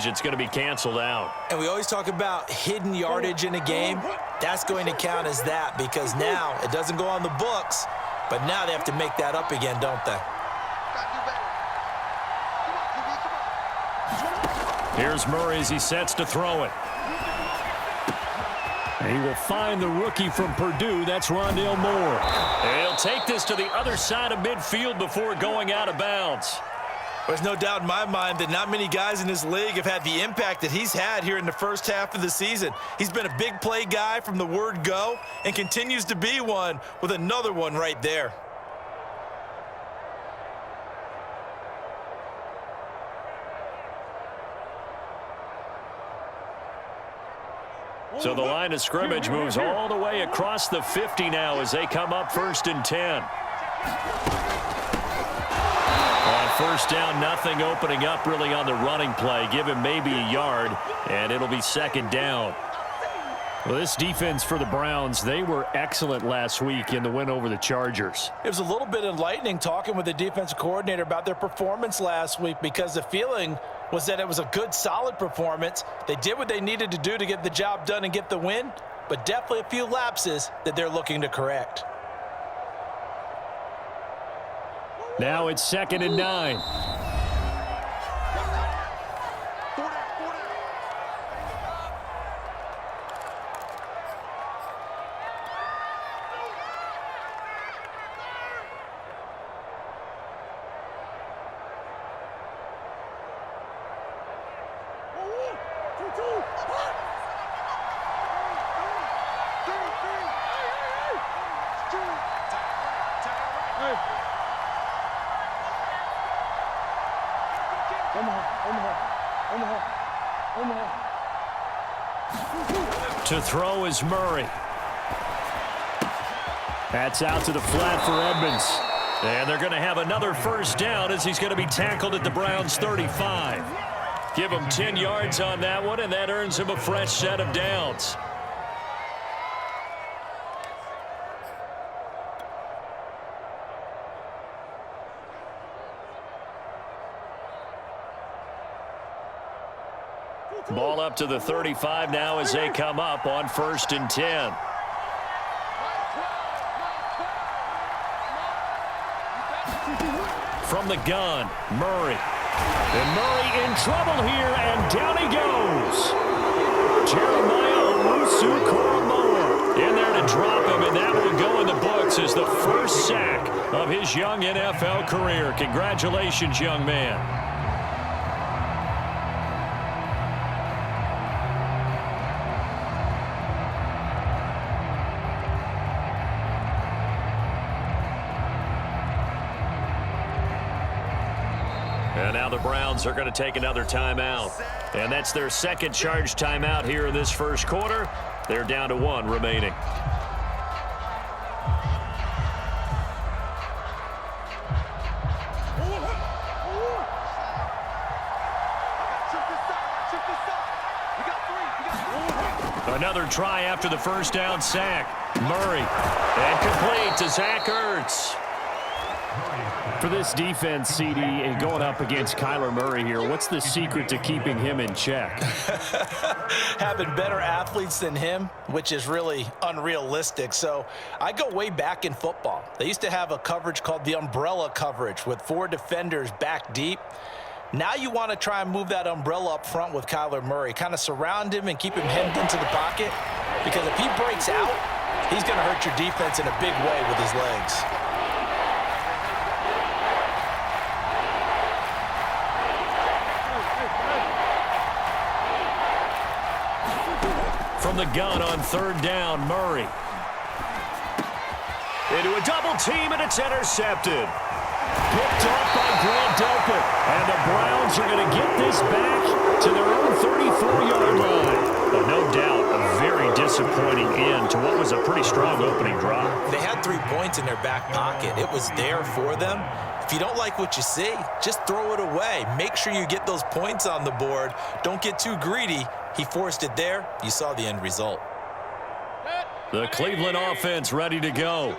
It's going to be canceled out. And we always talk about hidden yardage in a game. That's going to count as that because now it doesn't go on the books, but now they have to make that up again, don't they? Here's Murray as he sets to throw it. And he will find the rookie from Purdue. That's Rondale Moore. And he'll take this to the other side of midfield before going out of bounds. There's no doubt in my mind that not many guys in this league have had the impact that he's had here in the first half of the season. He's been a big play guy from the word go and continues to be one with another one right there. So the line of scrimmage moves all the way across the 50 now as they come up 1st and 10. On first down, nothing opening up really on the running play. Give him maybe a yard, and it'll be 2nd down. Well, this defense for the Browns, they were excellent last week in the win over the Chargers. It was a little bit enlightening talking with the defensive coordinator about their performance last week because the feeling was that it was a good, solid performance. They did what they needed to do to get the job done and get the win, but definitely a few lapses that they're looking to correct. Now it's 2nd and 9. To throw is Murray. That's out to the flat for Edmonds. And they're going to have another first down as he's going to be tackled at the Browns' 35. Give him 10 yards on that one, and that earns him a fresh set of downs. Ball up to the 35 now as they come up on 1st and 10. From the gun, Murray. And Murray in trouble here, and down he goes. Jeremiah Owusu-Koramoah in there to drop him, and that will go in the books as the first sack of his young NFL career. Congratulations, young man. And now the Browns are going to take another timeout. And that's their second charge timeout here in this first quarter. They're down to 1 remaining. Another try after the first down sack. Murray. And complete to Zach Ertz. For this defense, CD, and going up against Kyler Murray here, what's the secret to keeping him in check? Having better athletes than him, which is really unrealistic. So I go way back in football. They used to have a coverage called the umbrella coverage with 4 defenders back deep. Now you want to try and move that umbrella up front with Kyler Murray, kind of surround him and keep him hemmed into the pocket, because if he breaks out, he's going to hurt your defense in a big way with his legs. From the gun on 3rd down, Murray. Into a double team, and it's intercepted. Picked off by Grant Delpit. And the Browns are going to get this back to their own 34-yard line. But no doubt, a very disappointing end to what was a pretty strong opening drive. They had 3 points in their back pocket. It was there for them. If you don't like what you see, just throw it away. Make sure you get those points on the board. Don't get too greedy. He forced it there. You saw the end result. The Cleveland offense ready to go.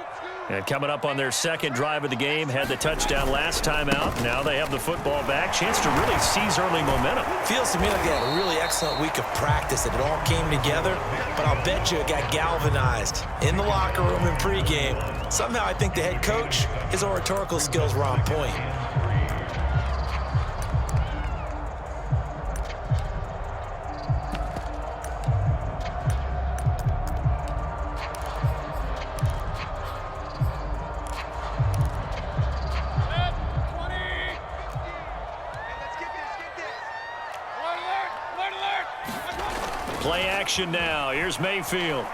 And coming up on their second drive of the game, had the touchdown last time out. Now they have the football back. Chance to really seize early momentum. Feels to me like they had a really excellent week of practice, and it all came together. But I'll bet you it got galvanized in the locker room in pregame. Somehow I think the head coach, his oratorical skills were on point. Play action now. Here's Mayfield.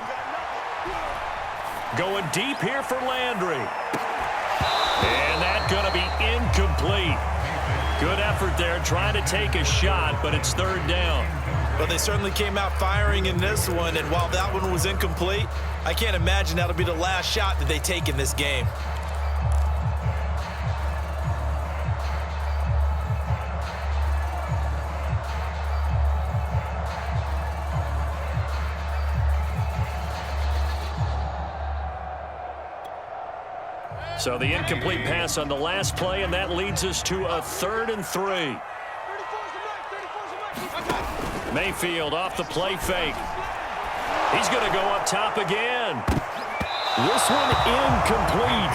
Going deep here for Landry. And that's going to be incomplete. Good effort there, trying to take a shot, but it's third down. Well, they certainly came out firing in this one, and while that one was incomplete, I can't imagine that'll be the last shot that they take in this game. So the incomplete pass on the last play, and that leads us to a 3rd and 3. Mayfield off the play fake. He's going to go up top again. This one incomplete.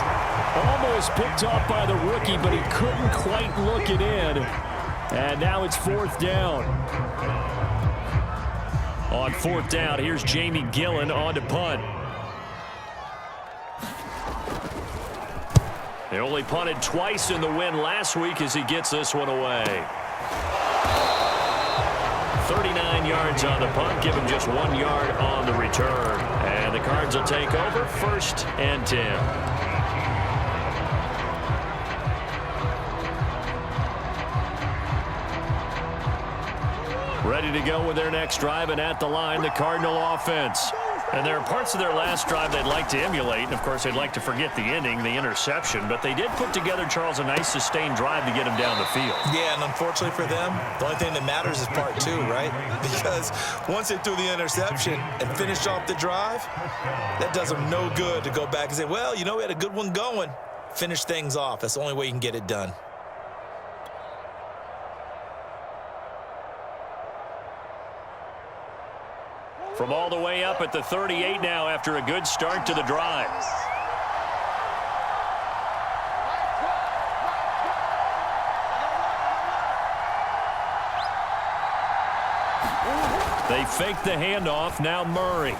Almost picked off by the rookie, but he couldn't quite look it in. And now it's 4th down. On 4th down, here's Jamie Gillen on to punt. They only punted twice in the win last week as he gets this one away. 39 yards on the punt, give him just 1 yard on the return. And the Cards will take over 1st and 10. Ready to go with their next drive, and at the line, the Cardinal offense. And there are parts of their last drive they'd like to emulate, and of course they'd like to forget the ending, the interception, but they did put together, Charles, a nice sustained drive to get him down the field. Yeah, and unfortunately for them, the only thing that matters is part 2, right? Because once they threw the interception and finished off the drive, that does them no good to go back and say, well, you know, we had a good one going. Finish things off. That's the only way you can get it done. From all the way up at the 38 now after a good start to the drive. They fake the handoff. Now Murray.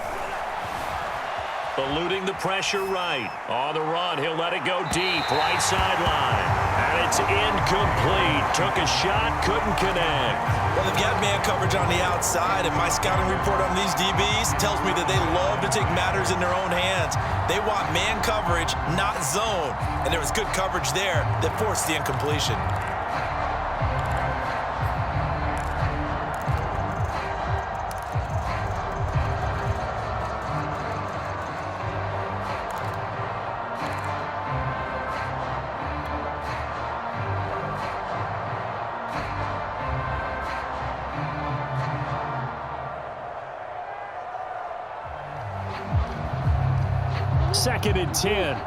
Eluding the pressure right. On the run, he'll let it go deep. Right sideline. And it's incomplete. Took a shot, couldn't connect. Well, they've got man coverage on the outside, and my scouting report on these DBs tells me that they love to take matters in their own hands. They want man coverage, not zone. And there was good coverage there that forced the incompletion. Second and 10.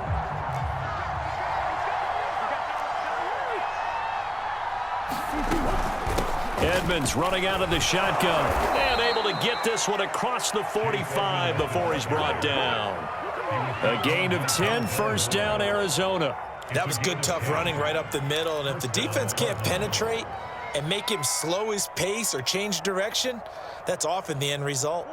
Edmonds running out of the shotgun and able to get this one across the 45 before he's brought down. A gain of 10, 1st down, Arizona. That was good, tough running right up the middle, and if the defense can't penetrate and make him slow his pace or change direction, that's often the end result.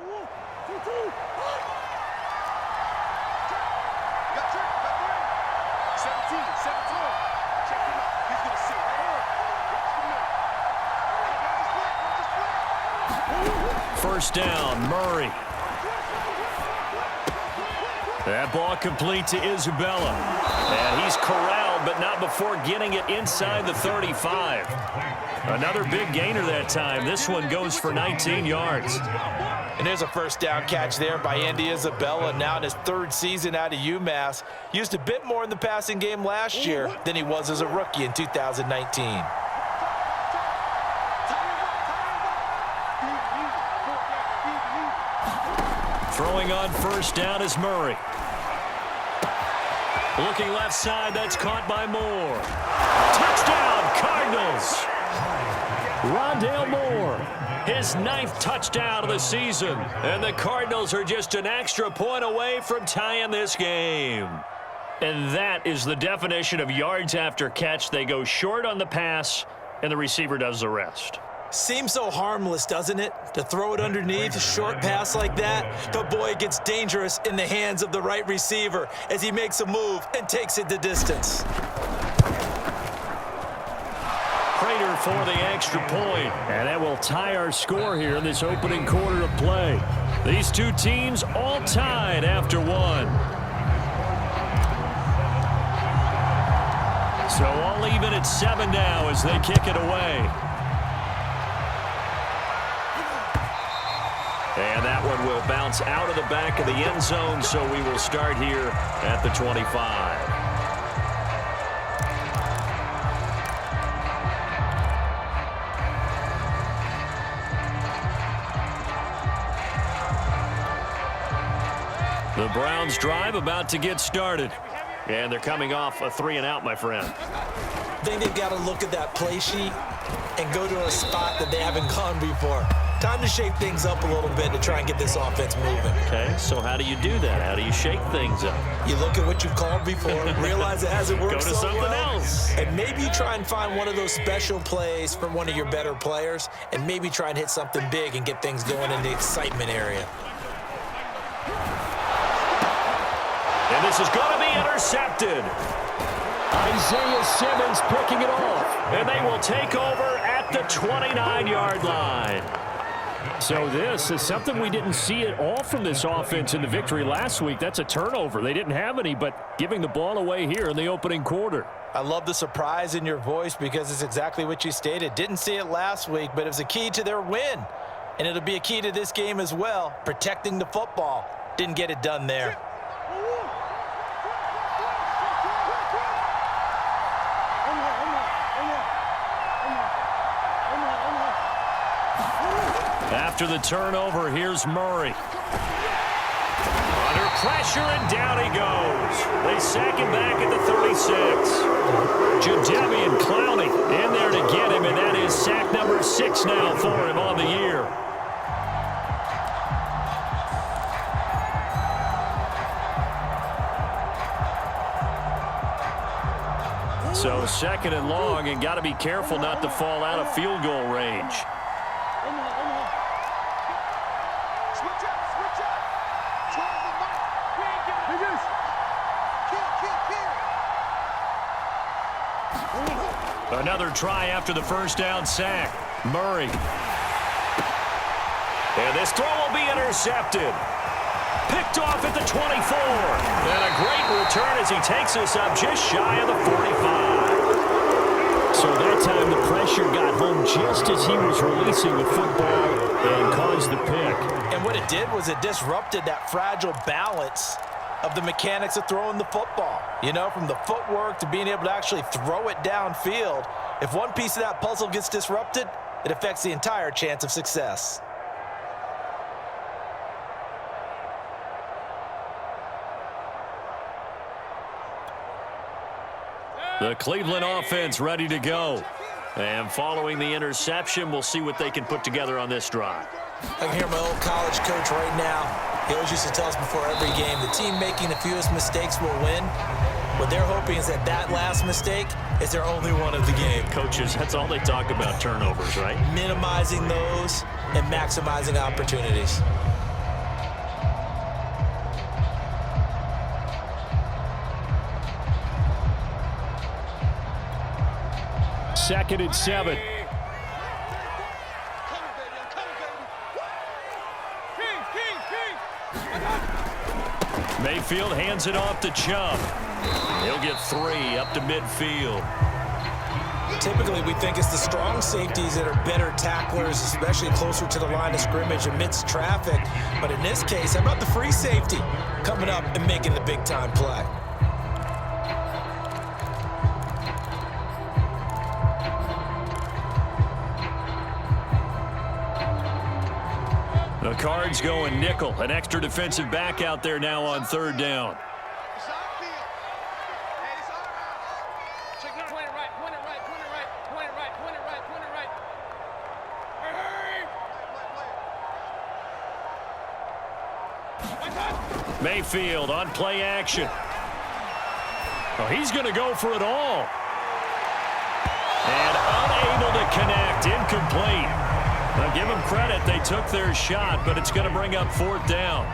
First down, Murray. That ball complete to Isabella. And he's corralled, but not before getting it inside the 35. Another big gainer that time. This one goes for 19 yards. And there's a 1st down catch there by Andy Isabella, now in his 3rd season out of UMass. Used a bit more in the passing game last year than he was as a rookie in 2019. Throwing on 1st down is Murray. Looking left side, that's caught by Moore. Touchdown, Cardinals! Rondale Moore, his 9th touchdown of the season. And the Cardinals are just an extra point away from tying this game. And that is the definition of yards after catch. They go short on the pass, and the receiver does the rest. Seems so harmless, doesn't it? To throw it underneath, a short pass like that. But boy, it gets dangerous in the hands of the right receiver as he makes a move and takes it the distance. Prater for the extra point. And that will tie our score here in this opening quarter of play. These two teams all tied after one. So all even at 7 now as they kick it away. And that one will bounce out of the back of the end zone, so we will start here at the 25. The Browns drive about to get started. And they're coming off a 3-and-out, my friend. I think they've got to look at that play sheet and go to a spot that they haven't gone before. Time to shake things up a little bit to try and get this offense moving. Okay, so how do you do that? How do you shake things up? You look at what you've called before, realize it hasn't worked Go to so something well, else. and maybe you try and find one of those special plays from one of your better players, and maybe try and hit something big and get things going in the excitement area. And this is going to be intercepted. Isaiah Simmons picking it off. And they will take over at the 29-yard line. So this is something we didn't see at all from this offense in the victory last week. That's a turnover. They didn't have any, but giving the ball away here in the opening quarter. I love the surprise in your voice because it's exactly what you stated. Didn't see it last week, but it was a key to their win. And it'll be a key to this game as well, protecting the football. Didn't get it done there. After the turnover, here's Murray. Under pressure, and down he goes. They sack him back at the 36. Jadeveon Clowney in there to get him, and that is sack number 6 now for him on the year. So 2nd and long, and got to be careful not to fall out of field goal range. Another try after the first down sack. Murray. And this throw will be intercepted. Picked off at the 24. And a great return as he takes us up just shy of the 45. So that time the pressure got home just as he was releasing the football and caused the pick. And what it did was it disrupted that fragile balance of the mechanics of throwing the football. You know, from the footwork to being able to actually throw it downfield. If one piece of that puzzle gets disrupted, it affects the entire chance of success. The Cleveland offense ready to go. And following the interception, we'll see what they can put together on this drive. I can hear my old college coach right now. He always used to tell us before every game, the team making the fewest mistakes will win. What they're hoping is that that last mistake is their only one of the game. Coaches, that's all they talk about, turnovers, right? Minimizing those and maximizing opportunities. Second and 7. Mayfield hands it off to Chubb. He'll get 3 up to midfield. Typically, we think it's the strong safeties that are better tacklers, especially closer to the line of scrimmage amidst traffic. But in this case, how about the free safety coming up and making the big-time play? The Cards going nickel. An extra defensive back out there now on 3rd down. Mayfield on play action. Oh, he's going to go for it all. And unable to connect, incomplete. Now give them credit, they took their shot, but it's going to bring up 4th down.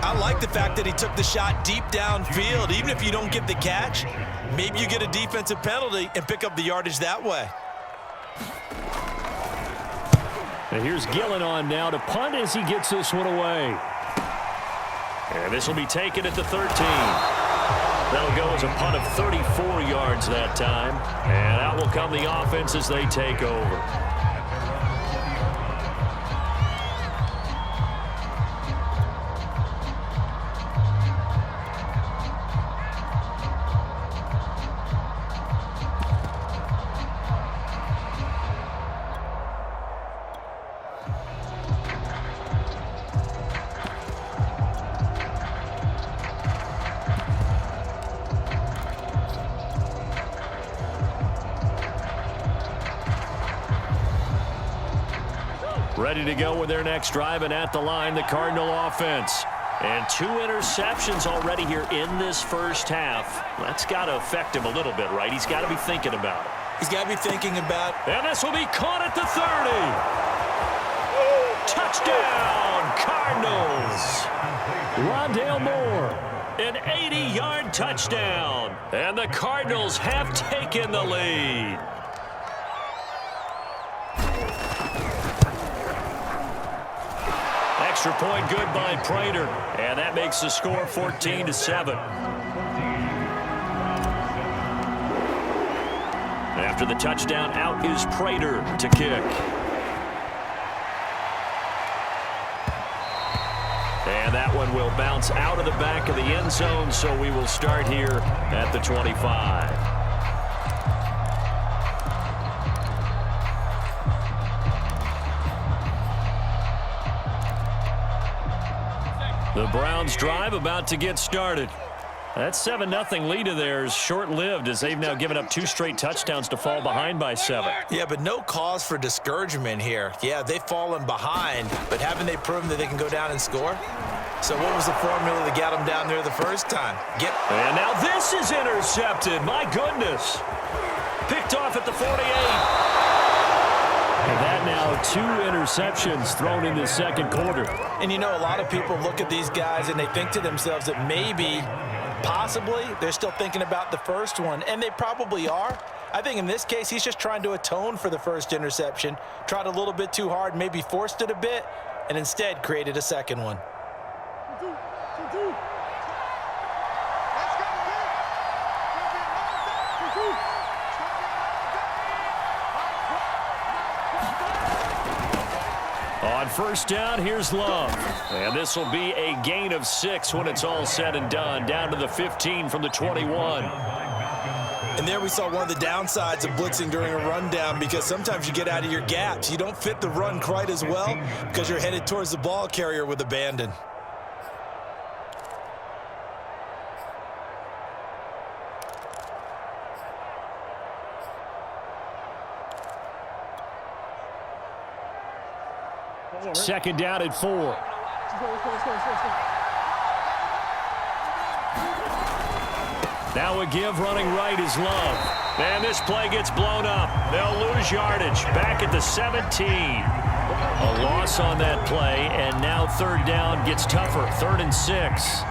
I like the fact that he took the shot deep downfield. Even if you don't get the catch, maybe you get a defensive penalty and pick up the yardage that way. And here's Gillen on now to punt as he gets this one away. And this will be taken at the 13. That'll go as a punt of 34 yards that time. And out will come the offense as they take over. Ready to go with their next drive, and at the line, the Cardinal offense. And 2 interceptions already here in this first half. That's got to affect him a little bit, right? He's got to be thinking about it. He's got to be thinking about it. And this will be caught at the 30. Touchdown, Cardinals. Rondale Moore, an 80-yard touchdown. And the Cardinals have taken the lead. Extra point good by Prater, and that makes the score 14-7. After the touchdown, out is Prater to kick. And that one will bounce out of the back of the end zone, so we will start here at the 25. The Browns drive about to get started. That 7-0 lead of theirs short-lived as they've now given up 2 straight touchdowns to fall behind by 7. Yeah, but no cause for discouragement here. Yeah, they've fallen behind, but haven't they proven that they can go down and score? So what was the formula that got them down there the first time? And now this is intercepted. My goodness. Picked off at the 48. And that now 2 interceptions thrown in the second quarter. And you know, a lot of people look at these guys and they think to themselves that maybe, possibly, they're still thinking about the first one, and they probably are. I think in this case, he's just trying to atone for the first interception, tried a little bit too hard, maybe forced it a bit, and instead created a second one. On first down, here's Love. And this will be a gain of 6 when it's all said and done. Down to the 15 from the 21. And there we saw one of the downsides of blitzing during a rundown, because sometimes you get out of your gaps. You don't fit the run quite as well because you're headed towards the ball carrier with abandon. Second down at 4. Now a give running right is Love. And this play gets blown up. They'll lose yardage. Back at the 17. A loss on that play, and now third down gets tougher. 3rd and 6.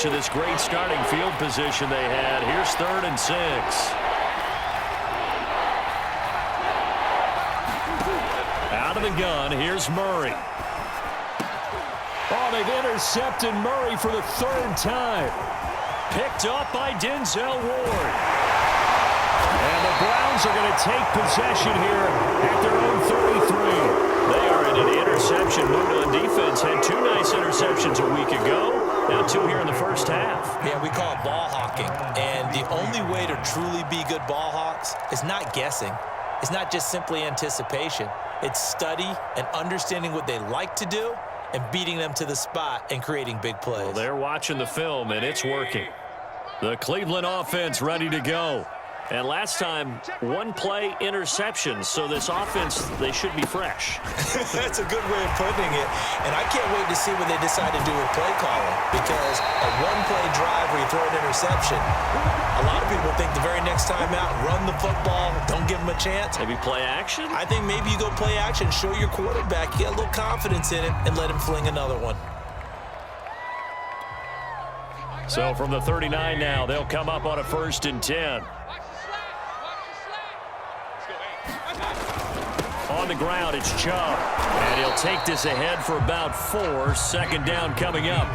Of this great starting field position they had. Here's 3rd and 6. Out of the gun, here's Murray. Oh, they've intercepted Murray for the 3rd time. Picked up by Denzel Ward. And the Browns are going to take possession here at their own 33. They are in an interception mood on defense. Had 2 nice interceptions a week ago. Now 2 here in the first half. Yeah, we call it ball hawking. And the only way to truly be good ball hawks is not guessing. is not just simply anticipation. It's study and understanding what they like to do and beating them to the spot and creating big plays. Well, they're watching the film, and it's working. The Cleveland offense ready to go. And last time, one-play interception, so this offense, they should be fresh. That's a good way of putting it. And I can't wait to see what they decide to do with play calling, because a one-play drive where you throw an interception, a lot of people think the very next time out, run the football, don't give them a chance. Maybe play action? I think maybe you go play action, show your quarterback, get a little confidence in it, and let him fling another one. So from the 39 now, they'll come up on a 1st and 10. On the ground, it's Chubb. And he'll take this ahead for about 4. 2nd down coming up.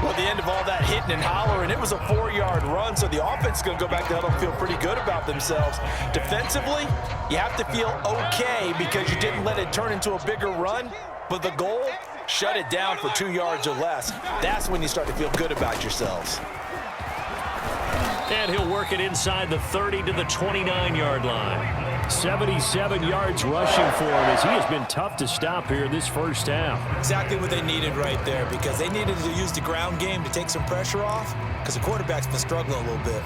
Well, at the end of all that hitting and hollering, it was a 4-yard run, so the offense is going to go back to huddle and feel pretty good about themselves. Defensively, you have to feel okay because you didn't let it turn into a bigger run, but the goal, shut it down for 2 yards or less. That's when you start to feel good about yourselves. And he'll work it inside the 30 to the 29-yard line. 77 yards rushing for him as he has been tough to stop here this first half. Exactly what they needed right there, because they needed to use the ground game to take some pressure off, because the quarterback's been struggling a little bit.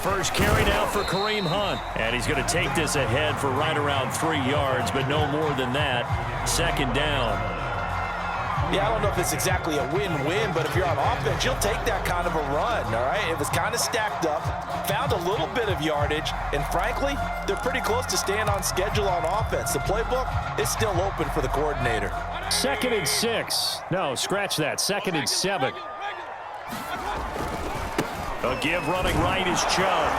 First carry now for Kareem Hunt. And he's going to take this ahead for right around 3 yards, but no more than that. 2nd down. Yeah, I don't know if it's exactly a win-win, but if you're on offense, you'll take that kind of a run, all right? It was kind of stacked up, found a little bit of yardage, and frankly, they're pretty close to staying on schedule on offense. The playbook is still open for the coordinator. 2nd and 6. No, scratch that. 2nd and 7. A give running right is Chubb.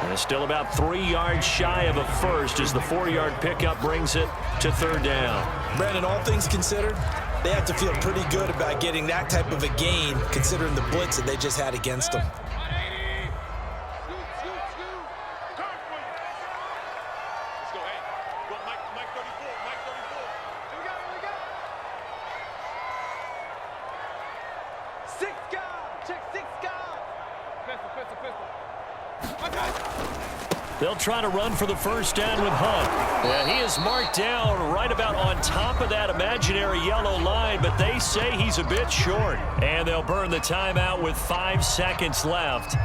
And it's still about 3 yards shy of a first as the 4-yard pickup brings it to 3rd down. Brandon, all things considered, they have to feel pretty good about getting that type of a gain considering the blitz that they just had against them. They'll try to run for the 1st down with Hunt. Yeah, he is marked down right about on top of that imaginary yellow line, but they say he's a bit short. And they'll burn the timeout with 5 seconds left.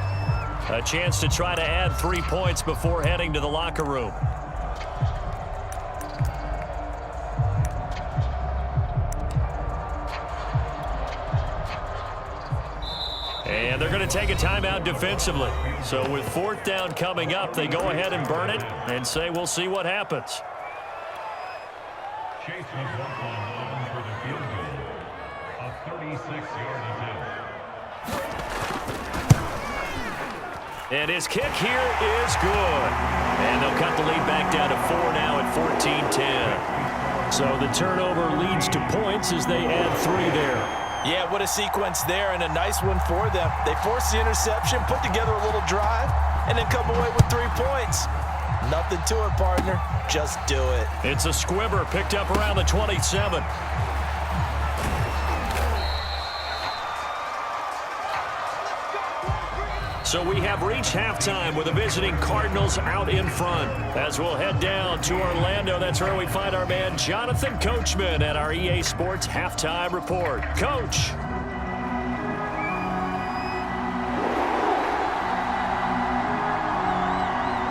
A chance to try to add 3 points before heading to the locker room. And they're going to take a timeout defensively. So with 4th down coming up, they go ahead and burn it and say we'll see what happens. Chase was left on line for the field goal. A 36-yard attempt. And his kick here is good. And they'll cut the lead back down to 4 now at 14-10. So the turnover leads to points as they add 3 there. Yeah, what a sequence there, and a nice one for them. They forced the interception, put together a little drive, and then come away with 3 points. Nothing to it, partner. Just do it. It's a squibber picked up around the 27. So we have reached halftime with the visiting Cardinals out in front. As we'll head down to Orlando, that's where we find our man Jonathan Coachman at our EA Sports Halftime Report. Coach.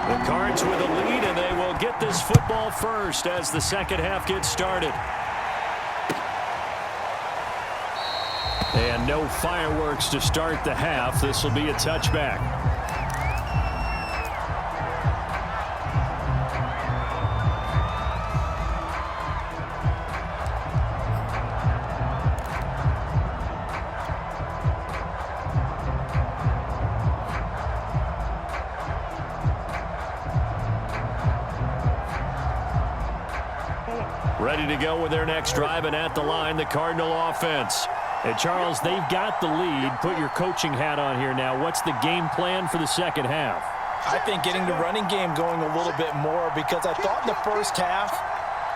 The Cards with a lead, and they will get this football first as the second half gets started. And no fireworks to start the half. This will be a touchback. Ready to go with their next drive, and at the line, the Cardinal offense. And Charles, they've got the lead. Put your coaching hat on here now. What's the game plan for the second half? I think getting the running game going a little bit more, because I thought in the first half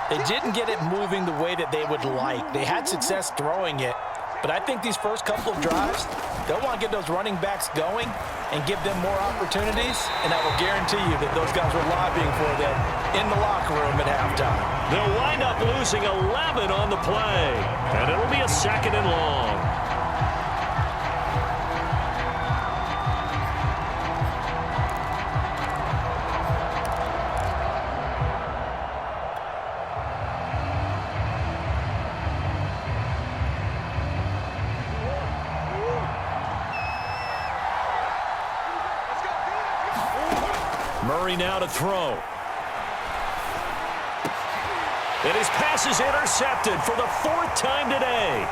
they didn't get it moving the way that they would like. They had success throwing it, but I think these first couple of drives, they'll want to get those running backs going and give them more opportunities, and I will guarantee you that those guys were lobbying for them in the locker room at halftime. They'll wind up losing 11 on the play, and it'll be a 2nd and long. Murray now to throw. And his pass is intercepted for the 4th time today.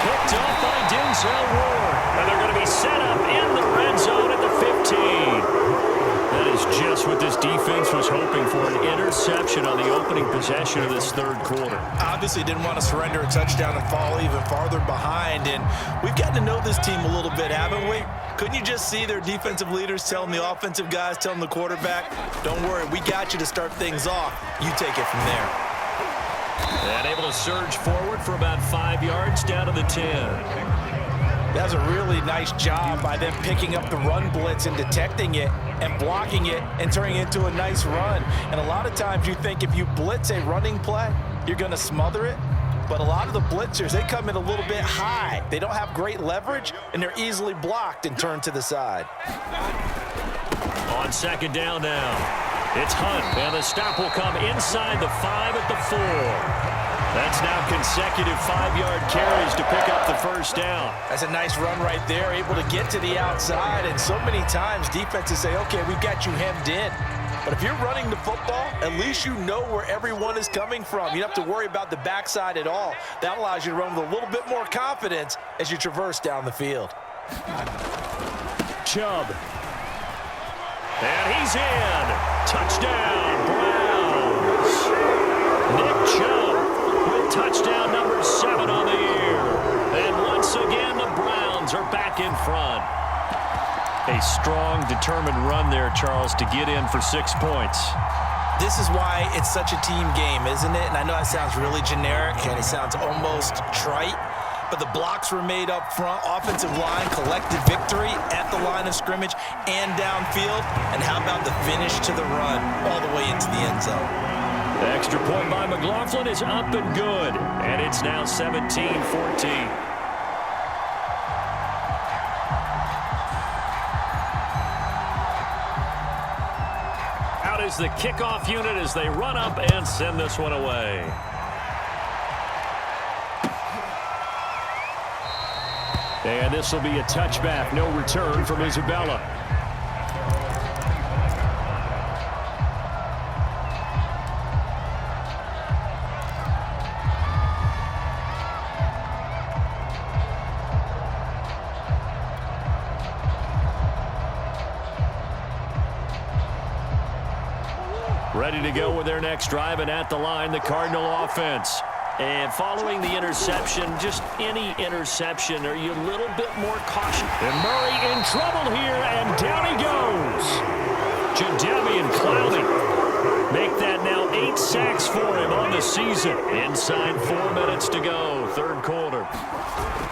Picked up by Denzel Ward. And they're going to be set up in the red zone at the 15. That is just what this defense was hoping for, an interception on the opening possession of this 3rd quarter. Obviously didn't want to surrender a touchdown and fall even farther behind, and we've gotten to know this team a little bit, haven't we? Couldn't you just see their defensive leaders telling the offensive guys, telling the quarterback, don't worry, we got you to start things off. You take it from there. And able to surge forward for about 5 yards down to the 10. That was a really nice job by them picking up the run blitz and detecting it and blocking it and turning it into a nice run. And a lot of times you think if you blitz a running play, you're going to smother it. But a lot of the blitzers, they come in a little bit high. They don't have great leverage, and they're easily blocked and turned to the side. On 2nd down now, it's Hunt, and the stop will come inside the 5 at the 4. That's now consecutive 5-yard carries to pick up the 1st down. That's a nice run right there, able to get to the outside. And so many times defenses say, okay, we've got you hemmed in. But if you're running the football, at least you know where everyone is coming from. You don't have to worry about the backside at all. That allows you to run with a little bit more confidence as you traverse down the field. Chubb. And he's in. Touchdown, Browns. Nick Chubb with touchdown number 7 on the year. And once again, the Browns are back in front. A strong, determined run there, Charles, to get in for 6 points. This is why it's such a team game, isn't it? And I know that sounds really generic and it sounds almost trite, but the blocks were made up front. Offensive line collected victory at the line of scrimmage and downfield. And how about the finish to the run all the way into the end zone? The extra point by McLaughlin is up and good, and it's now 17-14. Is the kickoff unit as they run up and send this one away. And this will be a touchback, no return from Isabella. Ready to go with their next drive, and at the line, the Cardinal offense. And following the interception, just any interception, are you a little bit more cautious? And Murray in trouble here, and down he goes. Jadeveon Clowney make that now 8 sacks for him on the season. Inside 4 minutes to go, 3rd quarter.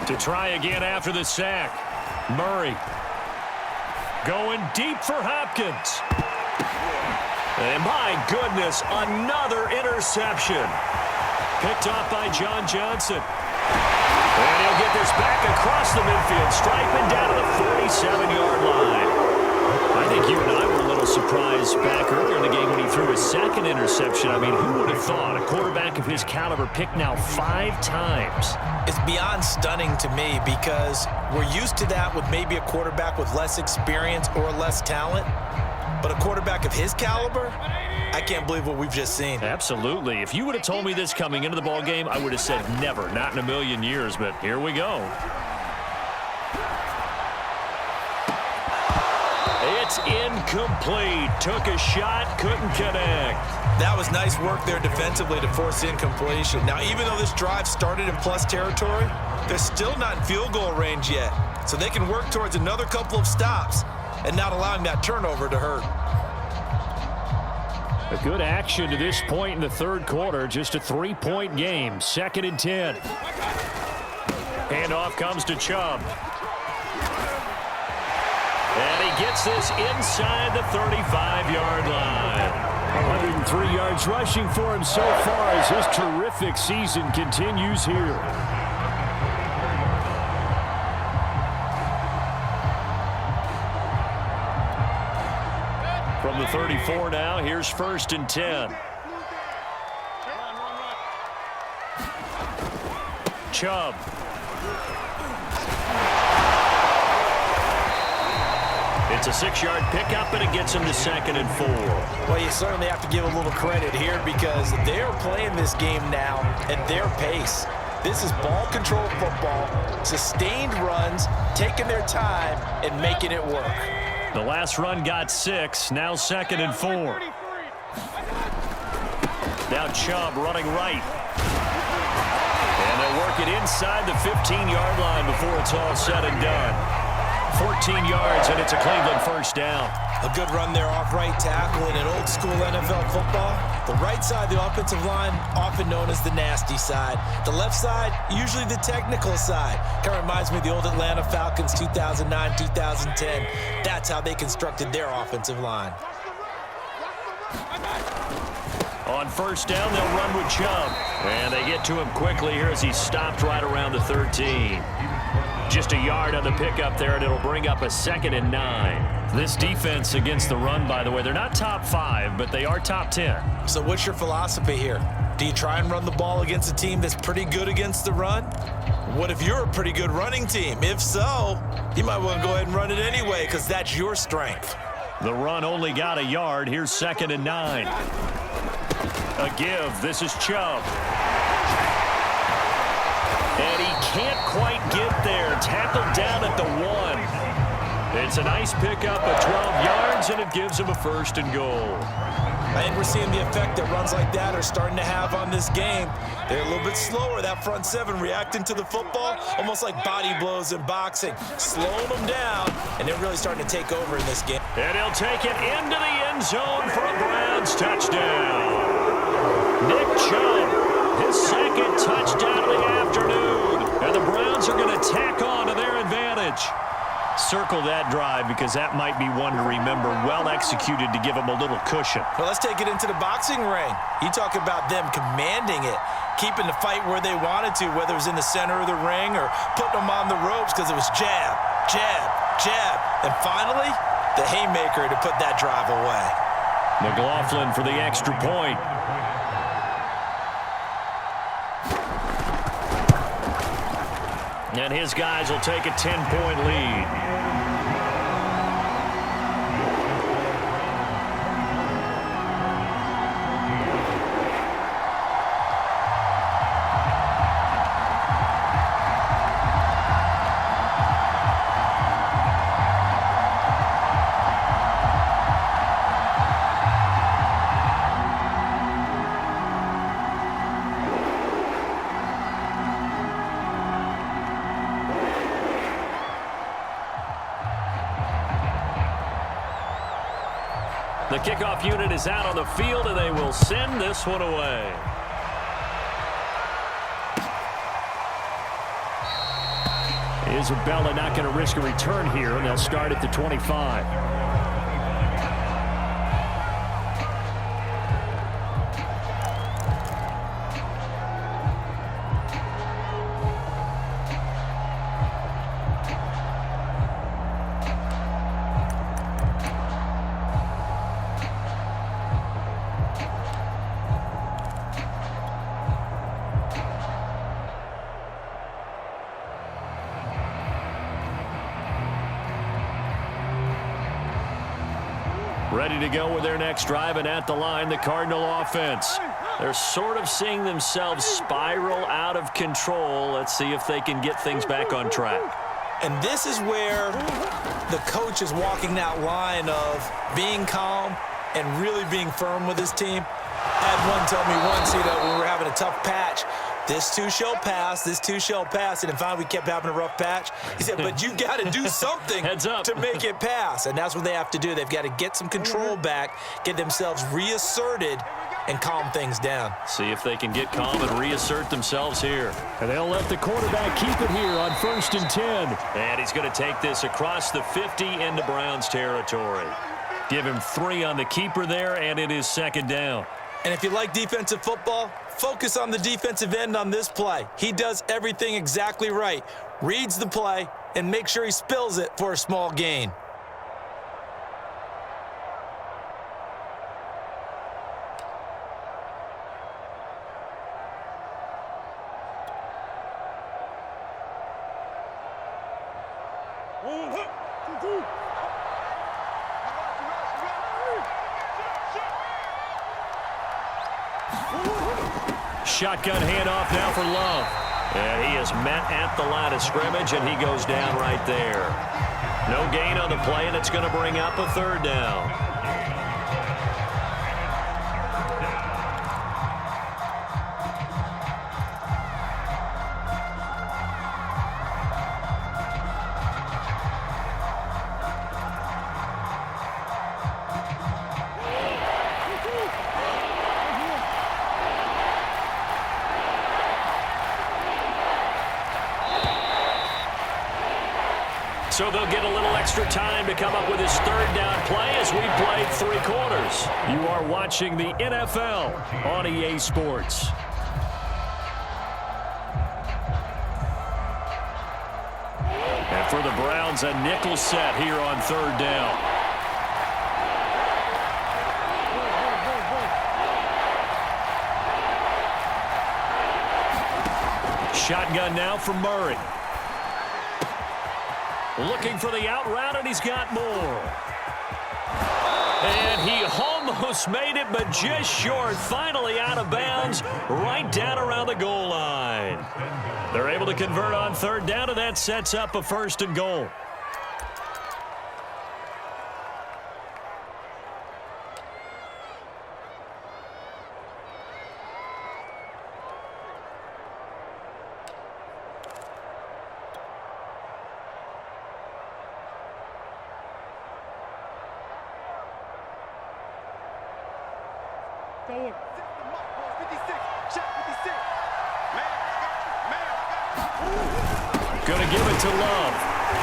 To try again after the sack, Murray going deep for Hopkins. And my goodness, another interception. Picked off by John Johnson. And he'll get this back across the midfield stripe and down to the 47-yard line. I think you and I were a little surprised back earlier in the game when he threw his 2nd interception. I mean, who would have thought a quarterback of his caliber picked now 5 times? It's beyond stunning to me because we're used to that with maybe a quarterback with less experience or less talent. But a quarterback of his caliber, I can't believe what we've just seen. Absolutely. If you would have told me this coming into the ball game, I would have said never, not in a million years. But here we go. It's incomplete. Took a shot, couldn't connect. That was nice work there defensively to force incompletion. Now, even though this drive started in plus territory, they're still not in field goal range yet. So they can work towards another couple of stops. and not allowing that turnover to hurt. A good action to this point in the third quarter. Just a 3-point game. 2nd and 10. Handoff comes to Chubb. And he gets this inside the 35-yard line. 103 yards rushing for him so far as his terrific season continues here. From the 34 now, here's 1st and 10. Chubb. It's a 6-yard pickup, and it gets him to 2nd and 4. Well, you certainly have to give a little credit here because they're playing this game now at their pace. This is ball control football, sustained runs, taking their time and making it work. The last run got 6, now 2nd and 4. Now Chubb running right. And they'll work it inside the 15-yard line before it's all said and done. 14 yards, and it's a Cleveland 1st down. A good run there off right tackle in an old-school NFL football. The right side, the offensive line, often known as the nasty side. The left side, usually the technical side. Kind of reminds me of the old Atlanta Falcons 2009, 2010. That's how they constructed their offensive line. On 1st down, they'll run with Chubb. And they get to him quickly here as he's stopped right around the 13. Just a yard on the pickup there, and it'll bring up a 2nd and 9. This defense against the run, by the way, they're not top 5, but they are top 10. So what's your philosophy here? Do you try and run the ball against a team that's pretty good against the run? What if you're a pretty good running team? If so, you might want to go ahead and run it anyway because that's your strength. The run only got a yard. Here's 2nd and 9. A give. This is Chubb. And he can't quite get there. Tackled down at the 1. It's a nice pickup of 12 yards, and it gives him a 1st and goal. I think we're seeing the effect that runs like that are starting to have on this game. They're a little bit slower, that front 7, reacting to the football, almost like body blows in boxing, slowing them down, and they're really starting to take over in this game. And he'll take it into the end zone for a Browns touchdown. Nick Chubb, his 2nd touchdown of the afternoon. And the Browns are going to tack on to their advantage. Circle that drive because that might be one to remember. Well executed to give them a little cushion. Well, let's take it into the boxing ring. You talk about them commanding it, keeping the fight where they wanted to, whether it was in the center of the ring or putting them on the ropes because it was jab, jab, jab. And finally, the haymaker to put that drive away. McLaughlin for the extra point. And his guys will take a 10-point lead. The kickoff unit is out on the field, and they will send this one away. Isabella not going to risk a return here, and they'll start at the 25. Ready to go with their next drive, and at the line, the Cardinal offense. They're sort of seeing themselves spiral out of control. Let's see if they can get things back on track. And this is where the coach is walking that line of being calm and really being firm with his team. I had one tell me once, when we were having a tough patch, This too shall pass. This too shall pass. And finally, we kept having a rough patch. He said, but you got to do something Heads up. to make it pass. And that's what they have to do. They've got to get some control back, get themselves reasserted, and calm things down. See if they can get calm and reassert themselves here. And they'll let the quarterback keep it here on 1st and 10. And he's going to take this across the 50 into Browns territory. Give him 3 on the keeper there, and it is 2nd down. And if you like defensive football, focus on the defensive end on this play. He does everything exactly right. Reads the play and make sure he spills it for a small gain. Shotgun handoff now for Love. And he is met at the line of scrimmage, and he goes down right there. No gain on the play, and it's going to bring up a 3rd down. So they'll get a little extra time to come up with his 3rd down play as we played 3 quarters. You are watching the NFL on EA Sports. And for the Browns, a nickel set here on 3rd down. Shotgun now for Murray. Looking for the out route, and he's got more. And he almost made it, but just short. Finally out of bounds, right down around the goal line. They're able to convert on 3rd down, and that sets up a 1st and goal. Going to give it to Love.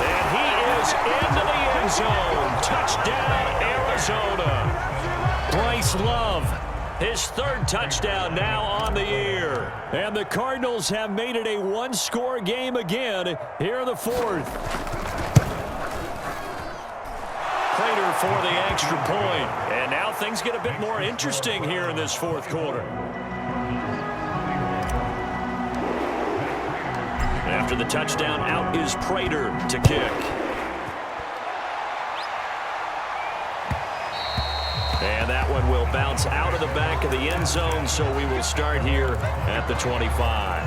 And he is into the end zone. Touchdown, Arizona. Bryce Love, his 3rd touchdown now on the year. And the Cardinals have made it a one-score game again here in the 4th. Prater for the extra point. And now things get a bit more interesting here in this 4th quarter. After the touchdown, out is Prater to kick. And that one will bounce out of the back of the end zone, so we will start here at the 25.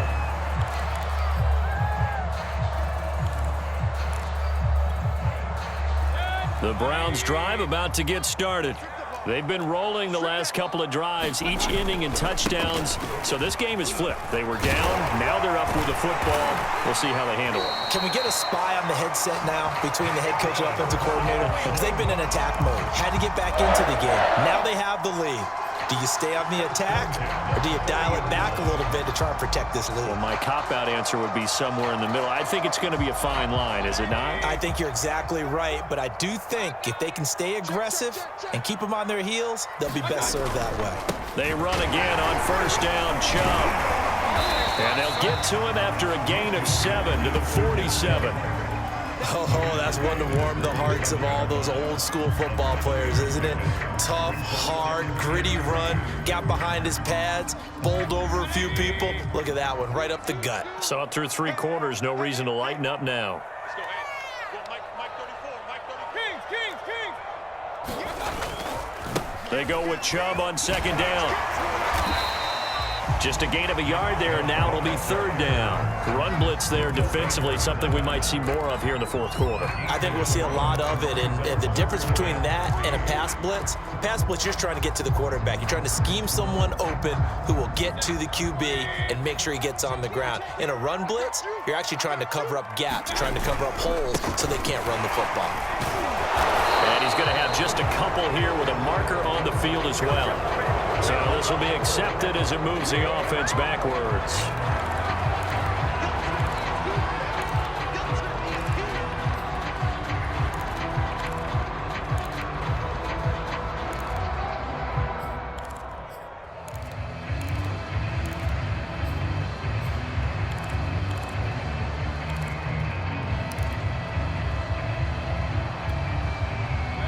The Browns drive about to get started. They've been rolling the last couple of drives, each ending in touchdowns. So this game is flipped. They were down. Now they're up with the football. We'll see how they handle it. Can we get a spy on the headset now between the head coach and offensive coordinator? Because they've been in attack mode. Had to get back into the game. Now they have the lead. Do you stay on the attack, or do you dial it back a little bit to try and protect this lead? Well, my cop-out answer would be somewhere in the middle. I think it's going to be a fine line, is it not? I think you're exactly right, but I do think if they can stay aggressive and keep them on their heels, they'll be best served that way. They run again on 1st down, Chubb. And they'll get to him after a gain of 7 to the 47. Oh, that's one to warm the hearts of all those old-school football players, isn't it? Tough, hard, gritty run, got behind his pads, bowled over a few people. Look at that one, right up the gut. Saw it through 3 quarters, no reason to lighten up now. They go with Chubb on 2nd down. Just a gain of a yard there, and now it'll be third down. Run blitz there defensively, something we might see more of here in the fourth quarter. I think we'll see a lot of it, and the difference between that and a pass blitz, you're trying to get to the quarterback. You're trying to scheme someone open who will get to the QB and make sure he gets on the ground. In a run blitz, you're actually trying to cover up gaps, trying to cover up holes so they can't run the football. And he's going to have just a couple here with a marker on the field as well. So this will be accepted as it moves the offense backwards.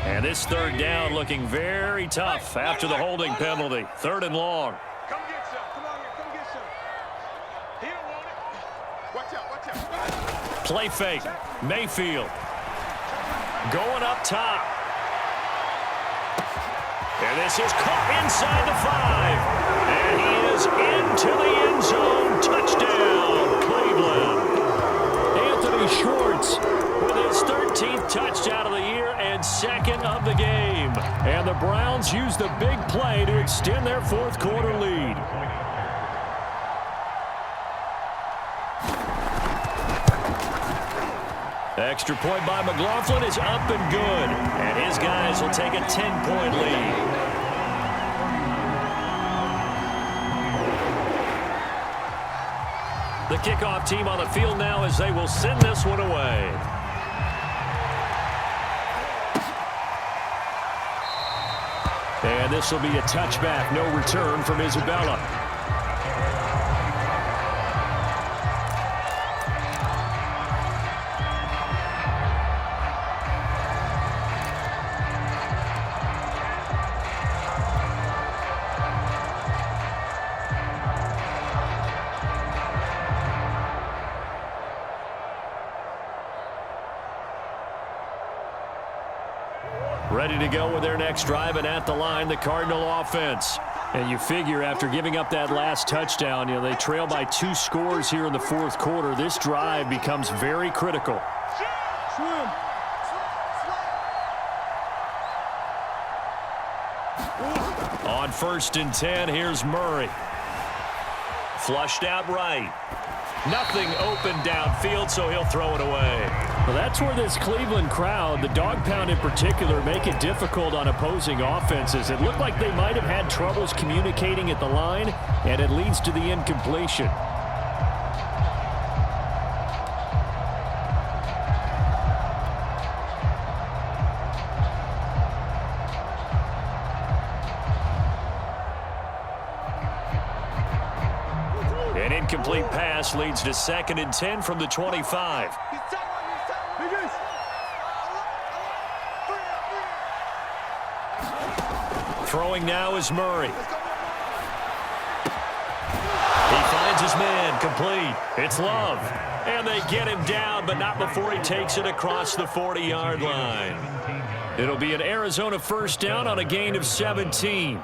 And this third down looking very tough after the holding penalty. Third and long. Come get some. Come on here. Come get some. He don't want it. Watch out. Watch out. Play fake. Mayfield. Going up top. And this is caught inside the 5. And he is into the end zone. Touchdown, Cleveland. Anthony Schwartz with his 13th touchdown of the year and second of the game. And the Browns use the big play to extend their fourth quarter lead. Extra point by McLaughlin is up and good. And his guys will take a 10-point lead. The kickoff team on the field now as they will send this one away. And this will be a touchback, no return from Isabella. Ready to go with their next drive, and at the line, the Cardinal offense. And you figure after giving up that last touchdown, they trail by 2 scores here in the fourth quarter. This drive becomes very critical. On 1st and 10, here's Murray. Flushed out right. Nothing open downfield, so he'll throw it away. Well, that's where this Cleveland crowd, the dog pound in particular, make it difficult on opposing offenses. It looked like they might have had troubles communicating at the line, and it leads to the incompletion. An incomplete pass leads to 2nd and 10 from the 25. Throwing now is Murray. He finds his man, complete. It's Love. And they get him down, but not before he takes it across the 40-yard line. It'll be an Arizona first down on a gain of 17.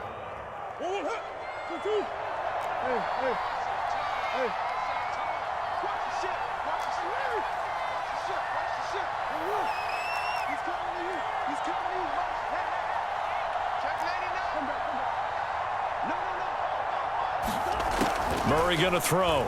Murray going to throw.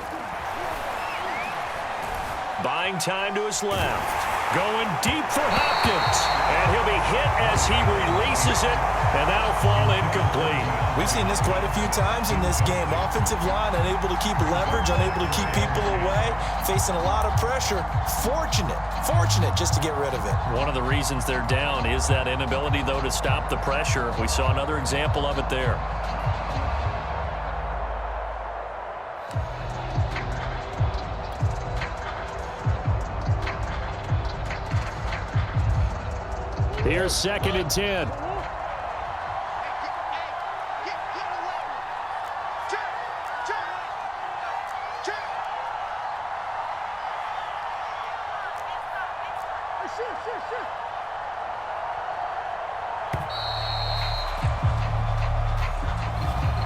Buying time to his left. Going deep for Hopkins. And he'll be hit as he releases it, and that'll fall incomplete. We've seen this quite a few times in this game. Offensive line unable to keep leverage, unable to keep people away, facing a lot of pressure. Fortunate just to get rid of it. One of the reasons they're down is that inability, though, to stop the pressure. We saw another example of it there. Here's 2nd and 10.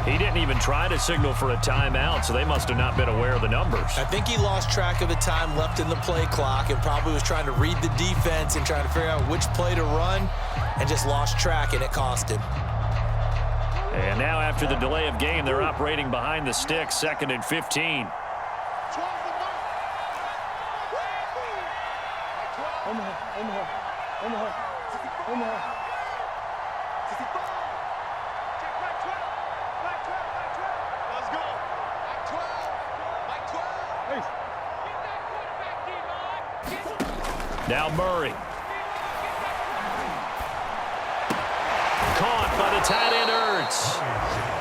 He didn't even try to signal for a timeout, so they must have not been aware of the numbers. I think he lost track of the time left in the play clock and probably was trying to read the defense and trying to figure out which play to run and just lost track, and it cost him. And now after the delay of game, they're operating behind the sticks, 2nd and 15. Let's go. Like 12. Like 12. Now Murray. Caught by the tight end Ertz.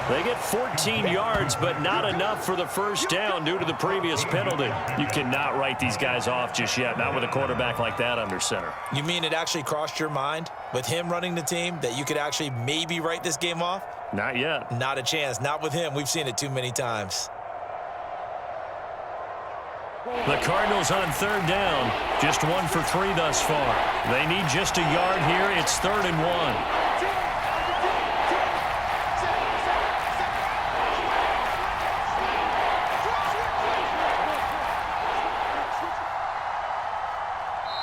They get 14 yards, but not enough for the first down due to the previous penalty. You cannot write these guys off just yet, not with a quarterback like that under center. You mean it actually crossed your mind with him running the team that you could actually maybe write this game off? Not yet. Not a chance. Not with him. We've seen it too many times. The Cardinals on 3rd down, just 1 for 3 thus far. They need just a yard here. It's 3rd and 1.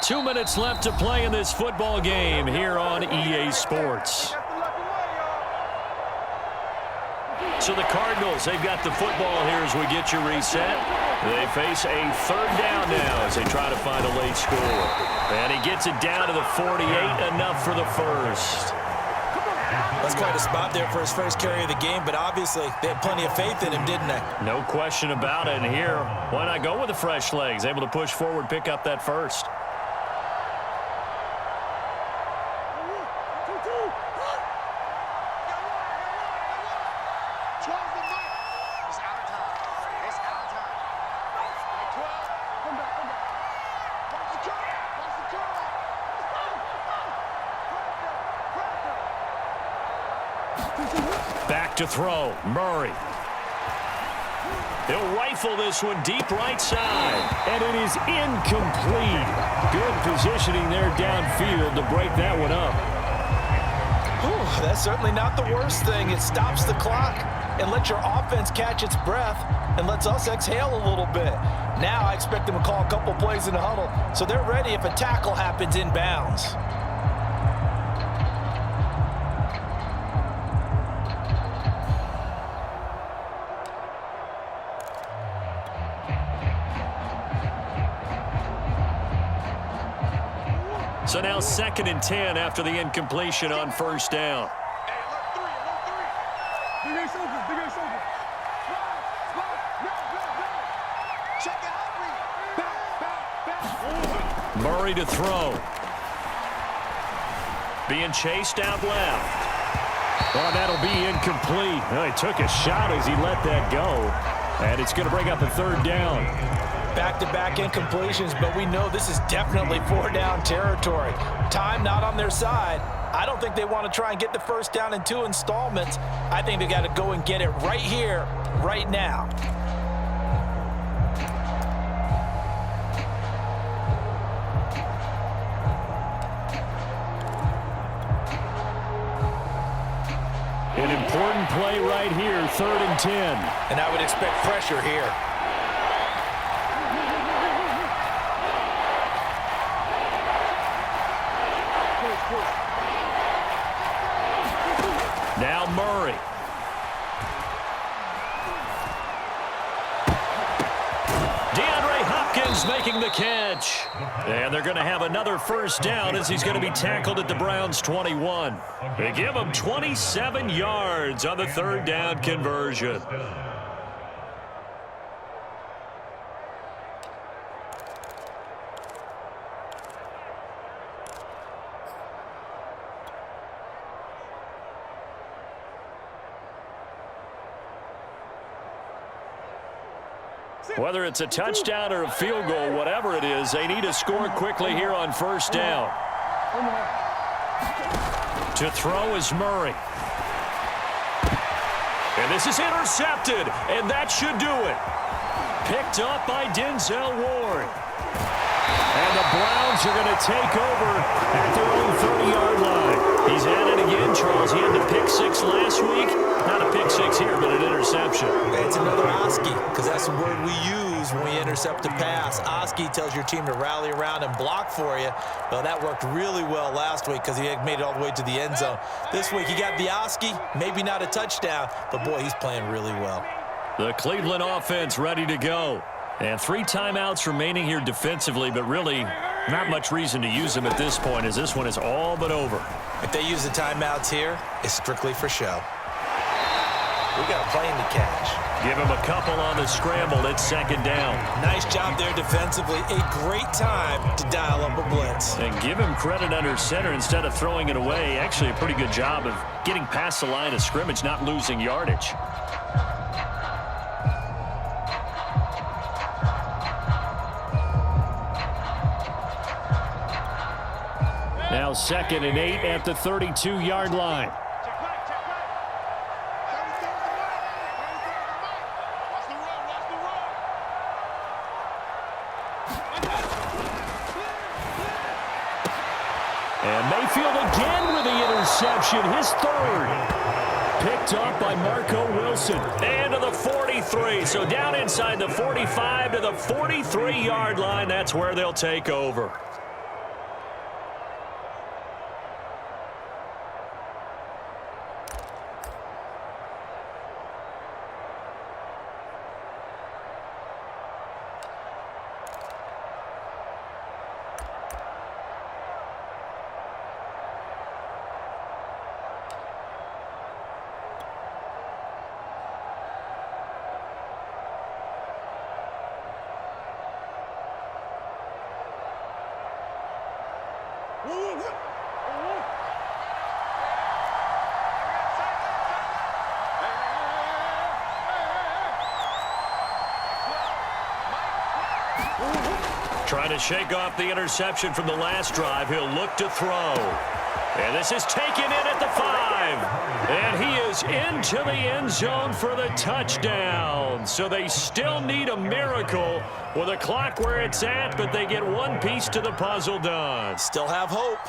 2 minutes left to play in this football game here on EA Sports. So the Cardinals, they've got the football here as we get you reset. They face a 3rd down now as they try to find a late score. And he gets it down to the 48, enough for the first. That's quite a spot there for his first carry of the game, but obviously they had plenty of faith in him, didn't they? No question about it. And here, why not go with the fresh legs? Able to push forward, pick up that first. Back to throw, Murray. He'll rifle this one deep right side. And it is incomplete. Good positioning there downfield to break that one up. Whew, that's certainly not the worst thing. It stops the clock and lets your offense catch its breath and lets us exhale a little bit. Now I expect them to call a couple plays in the huddle so they're ready if a tackle happens inbounds. So now 2nd and 10 after the incompletion on 1st down. Murray to throw. Being chased out left. Well, that'll be incomplete. Well, he took a shot as he let that go. And it's going to bring up a 3rd down. Back-to-back incompletions, but we know this is definitely 4-down territory. Time not on their side. I don't think they want to try and get the first down in 2 installments. I think they got to go and get it right here, right now. An important play right here, 3rd and 10. And I would expect pressure here. Now Murray. DeAndre Hopkins making the catch. And they're going to have another first down as he's going to be tackled at the Browns' 21. They give him 27 yards on the 3rd down conversion. Whether it's a touchdown or a field goal, whatever it is, they need to score quickly here on 1st down. To throw is Murray. And this is intercepted, and that should do it. Picked up by Denzel Ward. And the Browns are going to take over at their own 30-yard line. He's at it again, Charles. He had the pick 6 last week. Not a pick 6 here, but an intercept a pass. Oski tells your team to rally around and block for you. Well, that worked really well last week because he had made it all the way to the end zone. This week, he got the Oski, maybe not a touchdown, but boy, he's playing really well. The Cleveland offense ready to go. And 3 timeouts remaining here defensively, but really not much reason to use them at this point as this one is all but over. If they use the timeouts here, it's strictly for show. We got a plane to catch. Give him a couple on the scramble. It's 2nd down. Nice job there defensively. A great time to dial up a blitz. And give him credit under center instead of throwing it away. Actually a pretty good job of getting past the line of scrimmage, not losing yardage. Now 2nd and 8 at the 32-yard line. Check back, check back. 33rd and 1. Watch the run, watch the run. And Mayfield again with the interception, his 3rd. Picked up by Marco Wilson. And to the 43. So down inside the 45 to the 43-yard line. That's where they'll take over. Trying to shake off the interception from the last drive. He'll look to throw. And this is taken in at the 5. And he is into the end zone for the touchdown. So they still need a miracle with a clock where it's at, but they get one piece to the puzzle done. Still have hope.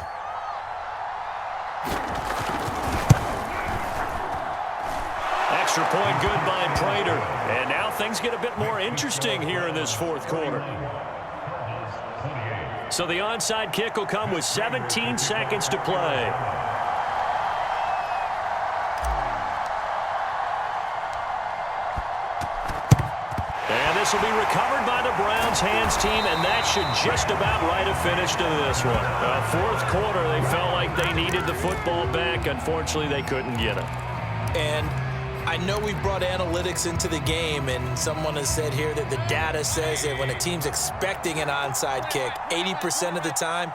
Extra point good by Prater. And now things get a bit more interesting here in this 4th quarter. So the onside kick will come with 17 seconds to play. And this will be recovered by the Browns hands team, and that should just about write a finish to this one. 4th quarter, they felt like they needed the football back. Unfortunately, they couldn't get it. And I know we brought analytics into the game, and someone has said here that the data says that when a team's expecting an onside kick, 80% of the time,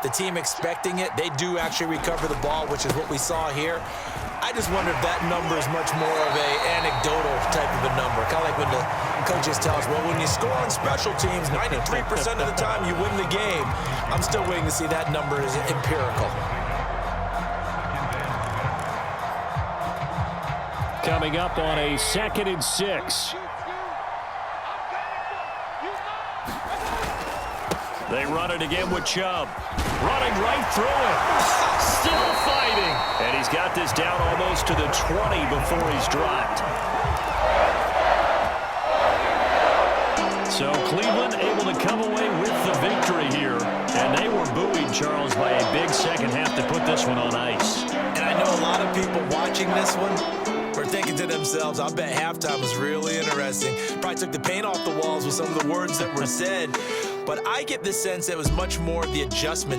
the team expecting it, they do actually recover the ball, which is what we saw here. I just wonder if that number is much more of a anecdotal type of a number. Kind of like when the coaches tell us, well, when you score on special teams, 93% of the time you win the game. I'm still waiting to see that number is empirical. Coming up on a 2nd and 6. They run it again with Chubb. Running right through it. Still fighting. And he's got this down almost to the 20 before he's dropped. So Cleveland able to come away with the victory here. And they were buoyed, Charles, by a big second half to put this one on ice. And I know a lot of people watching this one were thinking to themselves, I bet halftime was really interesting. Probably took the paint off the walls with some of the words that were said. But I get the sense that it was much more the adjustment